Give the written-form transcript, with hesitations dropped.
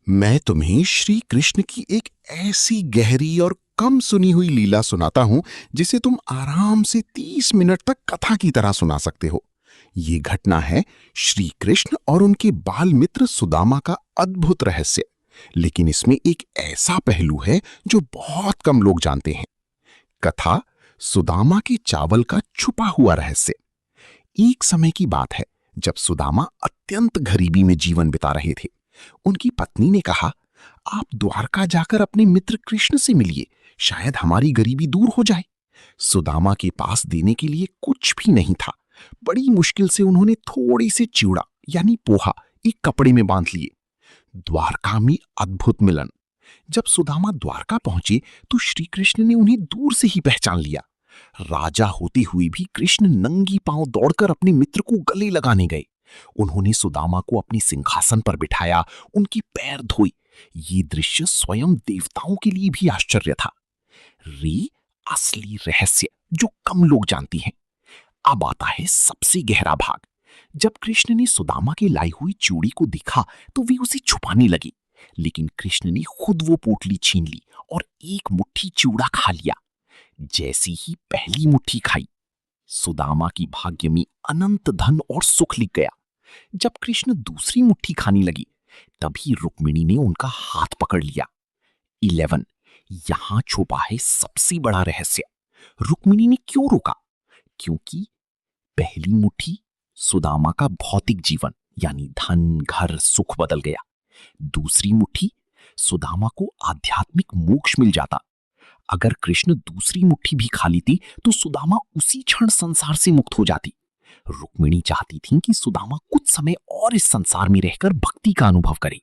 मैं तुम्हें श्री कृष्ण की एक ऐसी गहरी और कम सुनी हुई लीला सुनाता हूं जिसे तुम आराम से 30 मिनट तक कथा की तरह सुना सकते हो। ये घटना है श्री कृष्ण और उनके बाल मित्र सुदामा का अद्भुत रहस्य। लेकिन इसमें एक ऐसा पहलू है जो बहुत कम लोग जानते हैं। कथा सुदामा के चावल का छुपा हुआ रहस्य। एक समय की बात है जब सुदामा अत्यंत गरीबी में जीवन बिता रहे थे। उनकी पत्नी ने कहा, आप द्वारका जाकर अपने मित्र कृष्ण से मिलिए, शायद हमारी गरीबी दूर हो जाए। सुदामा के पास देने के लिए कुछ भी नहीं था। बड़ी मुश्किल से उन्होंने थोड़ी सी चिवड़ा यानी पोहा एक कपड़े में बांध लिए। द्वारका में अद्भुत मिलन। जब सुदामा द्वारका पहुंचे तो श्री कृष्ण ने उन्हें दूर से ही पहचान लिया। राजा होते हुए भी कृष्ण नंगी पांव दौड़कर अपने मित्र को गले लगाने गए। उन्होंने सुदामा को अपने सिंहासन पर बिठाया, उनके पैर धोए। ये दृश्य स्वयं देवताओं के लिए भी आश्चर्य था। रे असली रहस्य जो कम लोग जानती हैं। अब आता है सबसे गहरा भाग। जब कृष्ण ने सुदामा के लाई हुई चूड़ी को देखा तो वे उसे छुपाने लगे, लेकिन कृष्ण ने खुद वो पोटली छीन ली और एक मुट्ठी चूड़ा खा लिया। जैसी ही पहली मुट्ठी खाई, सुदामा की भाग्य में अनंत धन और सुख लिख गया। जब कृष्ण दूसरी मुट्ठी खाने लगी, तभी रुक्मिणी ने उनका हाथ पकड़ लिया। 11 यहां छुपा है सबसे बड़ा रहस्य। रुक्मिणी ने क्यों रोका? क्योंकि पहली मुट्ठी सुदामा का भौतिक जीवन यानी धन, घर, सुख बदल गया। दूसरी मुट्ठी सुदामा को आध्यात्मिक मोक्ष मिल जाता। अगर कृष्ण दूसरी मुट्ठी भी खा लेती तो सुदामा उसी क्षण संसार से मुक्त हो जाती। रुक्मिणी चाहती थी कि सुदामा कुछ समय और इस संसार में रहकर भक्ति का अनुभव करे।